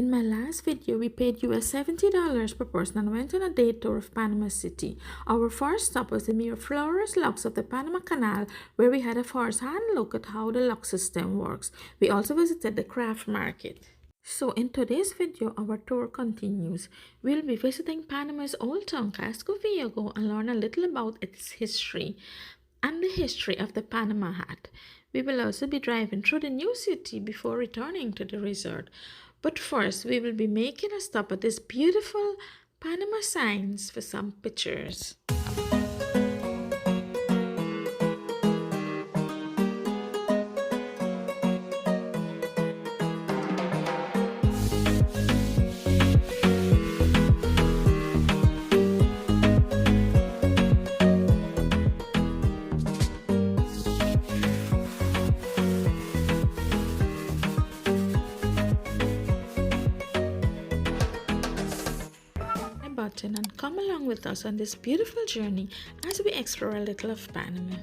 In my last video, we paid US $70 per person and went on a day tour of Panama City. Our first stop was the Miraflores locks of the Panama Canal, where we had a first-hand look at how the lock system works. We also visited the craft market. So in today's video, our tour continues. We'll be visiting Panama's old town, Cascio Viejo, and learn a little about its history and the history of the Panama hat. We will also be driving through the new city before returning to the resort. But first, we will be making a stop at this beautiful Panama signs for some pictures. And come along with us on this beautiful journey as we explore a little of Panama.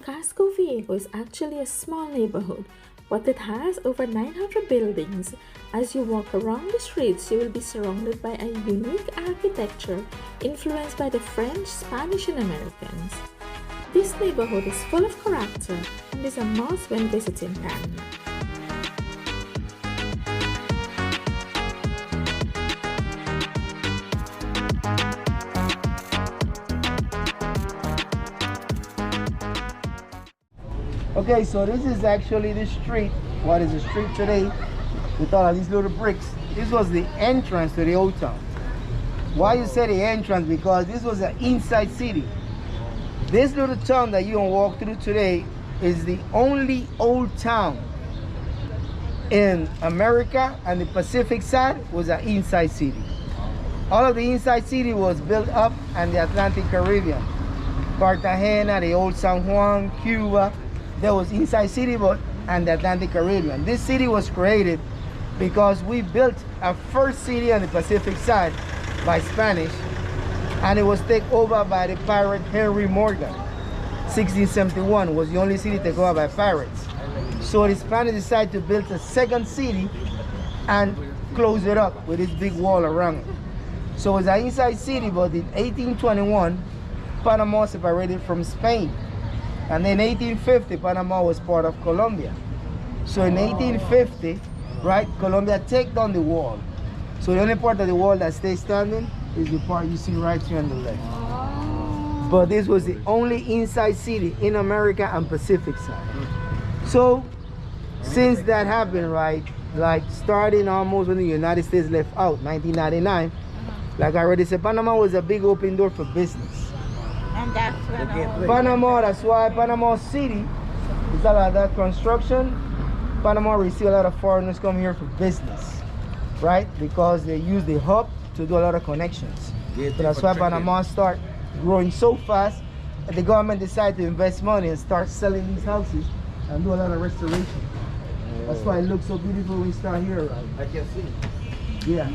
Cascio Viejo is actually a small neighborhood, but it has over 900 buildings. As you walk around the streets, you will be surrounded by a unique architecture influenced by the French, Spanish and Americans. This neighborhood is full of character and is a must when visiting Panama. Ok, Okay, so this is actually the street. What is the street today? With all of these little bricks. This was the entrance to the old town. Why you say the entrance? Because this was an inside city. This little town that you can walk through today is the only old town in America, and the Pacific side was an inside city. All of the inside city was built up in the Atlantic Caribbean. Cartagena, the old San Juan, Cuba, there was inside city but and the Atlantic Caribbean. This city was created because we built a first city on the Pacific side by Spanish, and it was taken over by the pirate Henry Morgan. 1671 was the only city taken over by pirates. So the Spanish decided to build a second city and close it up with this big wall around it. So it was an inside city, but in 1821, Panama separated from Spain. And in 1850, Panama was part of Colombia. So in 1850, right, Colombia took down the wall. So the only part of the wall that stays standing is the part you see right here on the left. But this was the only inside city in America and Pacific side. So since that happened, right, like starting almost when the United States left out, 1999, like I already said, Panama was a big open door for business. And that's when Panama, that's why Panama City is a lot of that construction. Panama receive a lot of foreigners come here for business, right? Because they use the hub to do a lot of connections. So that's why Panama start growing so fast that the government decided to invest money and start selling these houses and do a lot of restoration. That's why it looks so beautiful when we start here, right? I can see. Yeah.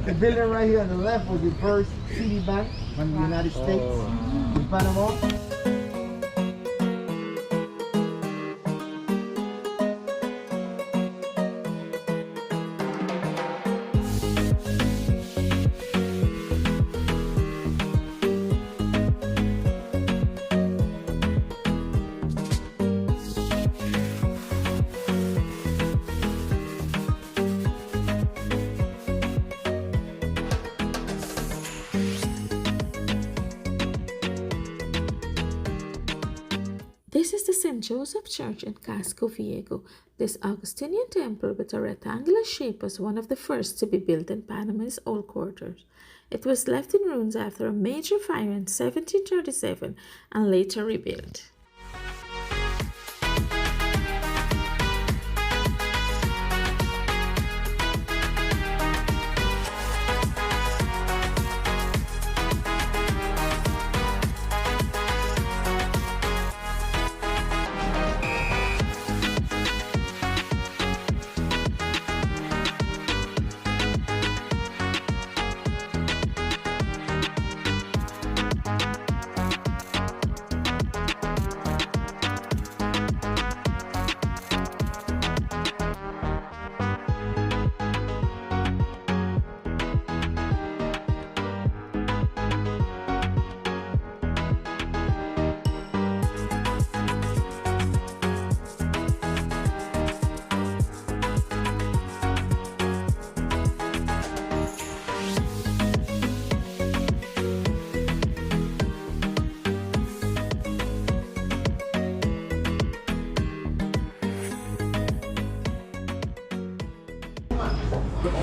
The building right here on the left was the first city bank from the United States in Panama. This is the St. Joseph Church in Cascio Viejo. This Augustinian temple with a rectangular shape was one of the first to be built in Panama's old quarters. It was left in ruins after a major fire in 1737 and later rebuilt.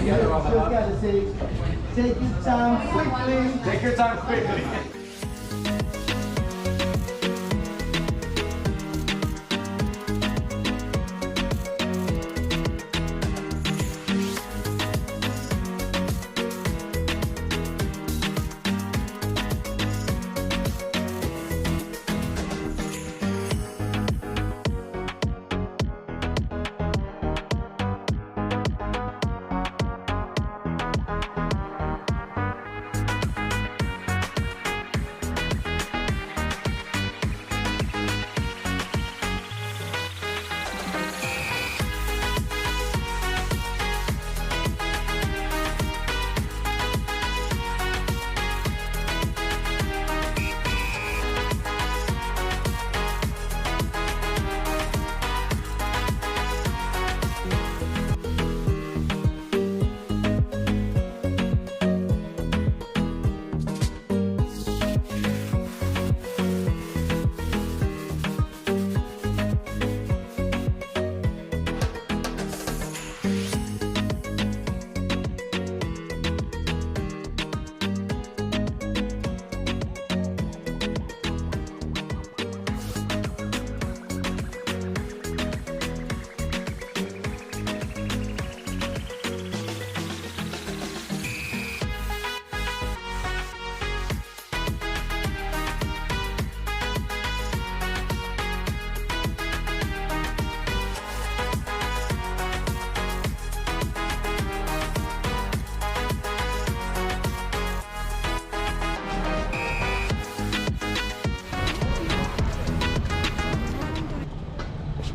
You just gotta say, take your time quickly. Take your time quickly.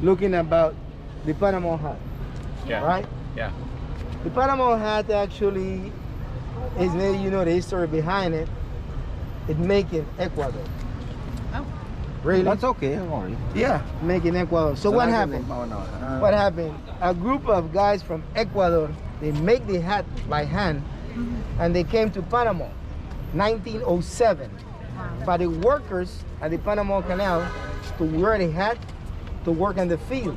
looking about the Panama hat. Yeah. Right? Yeah. The Panama hat actually is made, you know, the history behind it. It made in Ecuador. Oh. Really? That's okay, don't worry. Yeah, made in Ecuador. So what happened? What happened? A group of guys from Ecuador, they make the hat by hand, and they came to Panama, 1907. For the workers at the Panama Canal to wear the hat to work in the field.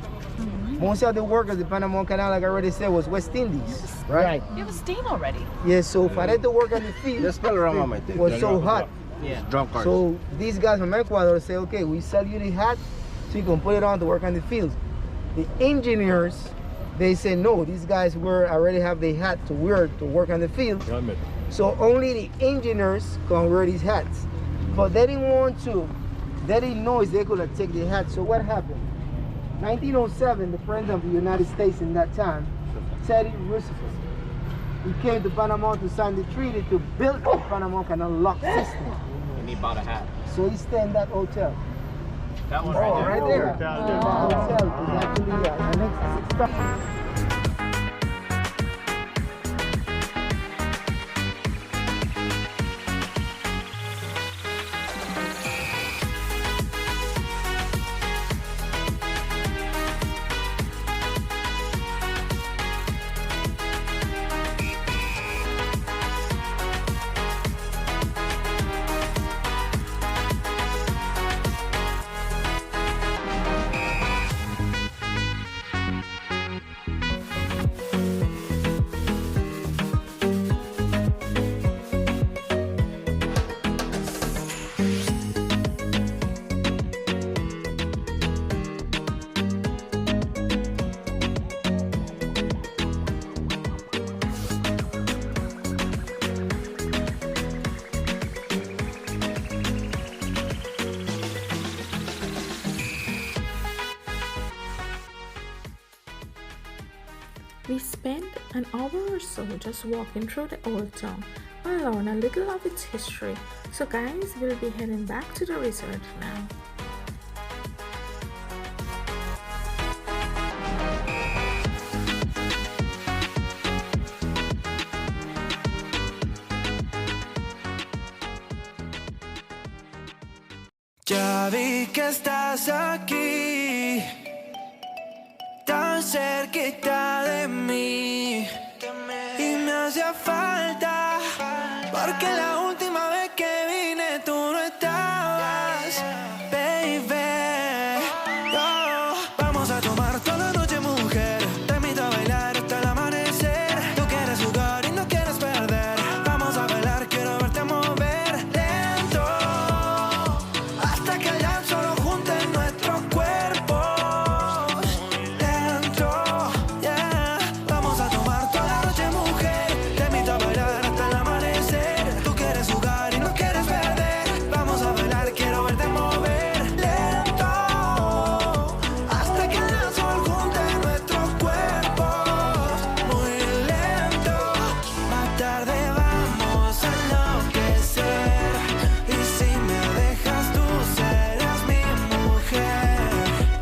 Most of the workers at the Panama Canal, like I already said, was West Indies, right? You have a stain already. Yeah, so for them to work in the field, Just spell around my it was so hot. Yeah. Drunk cars. So these guys from Ecuador say, okay, we sell you the hat so you can put it on to work on the fields. The engineers, they say, no, these guys already have the hat to wear to work on the field. So only the engineers can wear these hats. But they didn't want to, they didn't know if they could take the hat. So what happened? 1907, the president of the United States in that time, Teddy Roosevelt, he came to Panama to sign the treaty to build the Panama Canal lock system. And he bought a hat. So he stayed in that hotel. That one Oh, right right there. there. That hotel is actually an next stop. We spent an hour or so just walking through the old town and learn a little of its history. So guys, we'll be heading back to the resort now. Ya vi que estás aquí, tan cerquita de mí, y me hacía falta, porque la última vez que vine tú no estabas, baby. Oh, vamos a tomar toda la noche, mujer, te invito a bailar hasta el amanecer. Tú quieres jugar y no quieres perder, vamos a bailar, quiero verte mover lento, hasta que el danzo lo junte en nuestros cuerpos. Lento, yeah. Vamos a tomar toda la noche, mujer, te invito a bailar hasta el amanecer. Tú quieres jugar y no quieres perder, vamos a bailar, quiero verte mover lento, hasta que el danzo lo junte en nuestros cuerpos. Muy lento, más tarde vamos a enloquecer, y si me dejas tú serás mi mujer.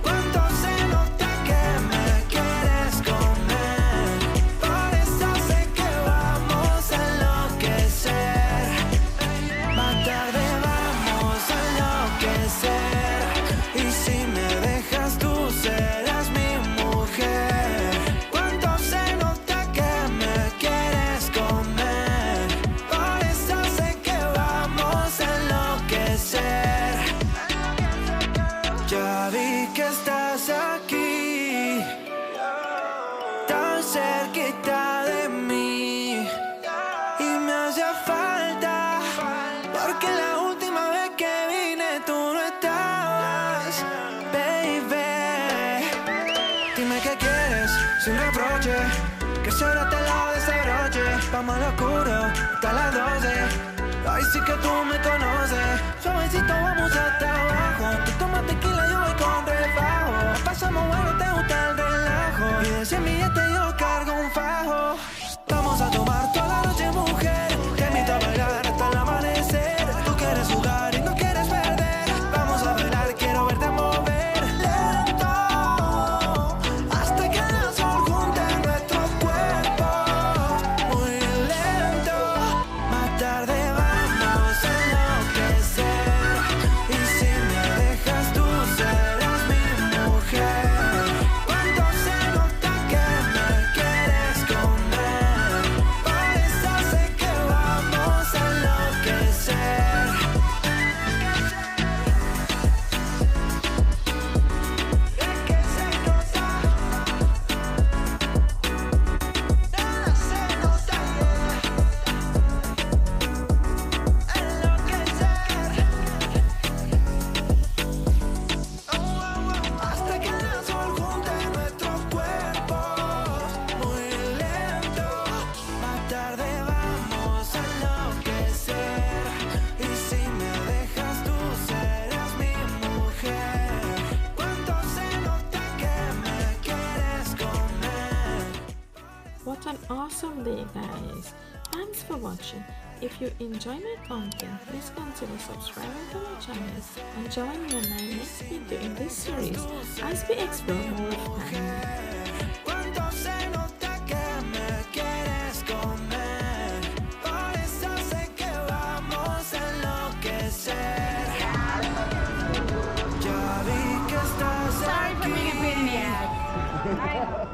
Cuánto se nota que me quieres comer, por eso sé que vamos a enloquecer. Más tarde vamos a enloquecer, y si me dejas tú serás mi mujer. Cuánto se nota que me quieres comer, por eso sé que vamos a enloquecer. Ya vi que estás aquí, tan cerquita de mí, y me hacía falta, porque la última vez que vine tú no estabas, baby. Dime qué quieres, sin reproche, que será este lado de ese broche. Vamos al oscuro, hasta las 12. Ay, sí que tú me conoces. Suavecito vamos hasta abajo. Tú tomas tequila, yo voy con refajo. Pasamos bueno, te gusta el relajo, y de 100 billetes yo cargo un fajo. Vamos a tomar toda la noche, mujer, te invito a bailar hasta el amanecer. Tú quieres jugar y no quieres perder, vamos a bailar, quiero verte mover lento, awesome day, guys. Thanks for watching. If you enjoy my content, please consider subscribing to my channel and join me on my next video in this series as we explore more of Panama. Cuando se nota que me quieres comer, por eso sé que vamos a enloquecer. Ya vi que estás Sorry for being a pain in the ass.